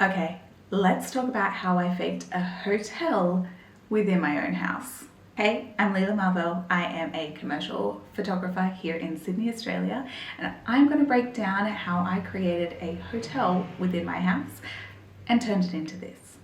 Okay, let's talk about how I faked a hotel within my own house. Hey, I'm Lila Marvell. I am a commercial photographer here in Sydney, Australia, and I'm going to break down how I created a hotel within my house and turned it into this.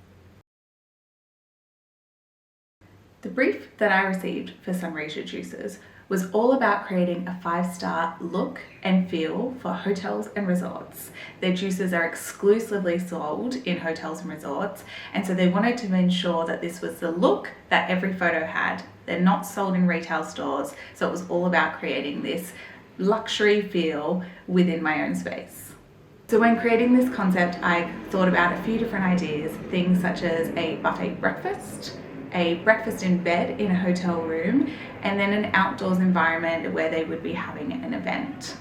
The brief that I received for Sunraysia Juices was all about creating a 5-star look and feel for hotels and resorts. Their juices are exclusively sold in hotels and resorts, and so they wanted to ensure that this was the look that every photo had. They're not sold in retail stores, so it was all about creating this luxury feel within my own space. So when creating this concept, I thought about a few different ideas, things such as a buffet breakfast, a breakfast in bed in a hotel room, and then an outdoors environment where they would be having an event.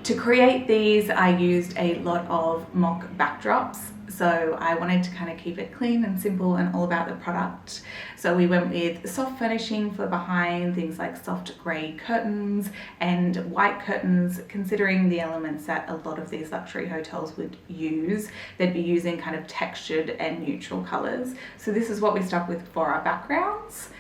To create these, I used a lot of mock backdrops. So I wanted to kind of keep it clean and simple and all about the product. So we went with soft furnishing for behind, things like soft grey curtains and white curtains, considering the elements that a lot of these luxury hotels would use. They'd be using kind of textured and neutral colours. So this is what we stuck with for our backgrounds.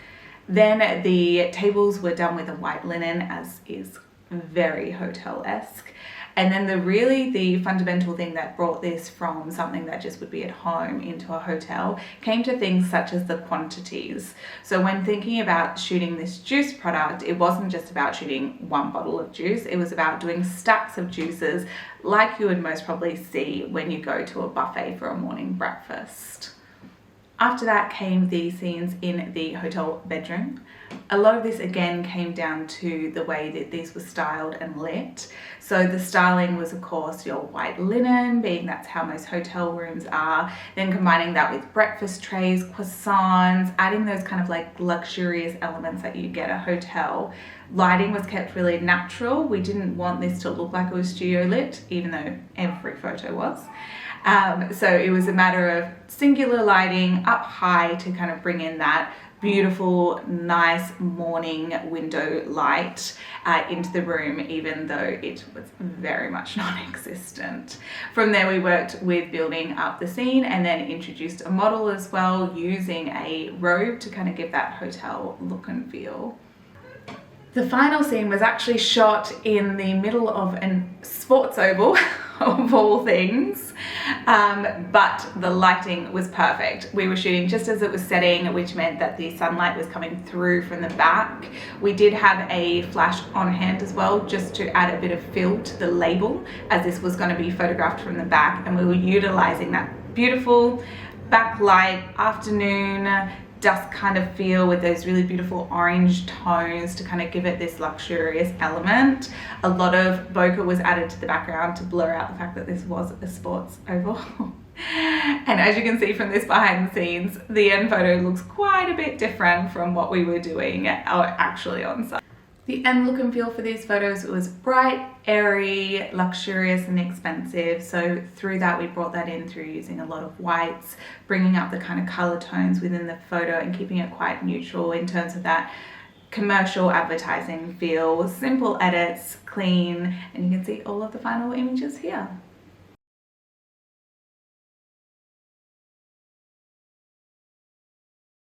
Then the tables were done with a white linen, as is very hotel-esque. And then the fundamental thing that brought this from something that just would be at home into a hotel came to things such as the quantities. So when thinking about shooting this juice product, it wasn't just about shooting one bottle of juice, it was about doing stacks of juices like you would most probably see when you go to a buffet for a morning breakfast. After that came the scenes in the hotel bedroom. A lot of this again came down to the way that these were styled and lit. So the styling was of course your white linen, being that's how most hotel rooms are, then combining that with breakfast trays, croissants, adding those kind of like luxurious elements that you get at a hotel. Lighting was kept really natural. We didn't want this to look like it was studio lit, even though every photo was. So it was a matter of singular lighting up high to kind of bring in that beautiful, nice morning window light into the room, even though it was very much non-existent. From there, we worked with building up the scene and then introduced a model as well, using a robe to kind of give that hotel look and feel. The final scene was actually shot in the middle of a sports oval, of all things, but the lighting was perfect. We were shooting just as it was setting, which meant that the sunlight was coming through from the back. We did have a flash on hand as well, just to add a bit of feel to the label, as this was going to be photographed from the back, and we were utilizing that beautiful backlight afternoon dusk kind of feel with those really beautiful orange tones to kind of give it this luxurious element. A lot of bokeh was added to the background to blur out the fact that this was a sports oval. And as you can see from this behind the scenes, the end photo looks quite a bit different from what we were doing actually on site. The end look and feel for these photos was bright, airy, luxurious and expensive. So through that, we brought that in through using a lot of whites, bringing up the kind of color tones within the photo and keeping it quite neutral in terms of that commercial advertising feel. Simple edits, clean, and you can see all of the final images here.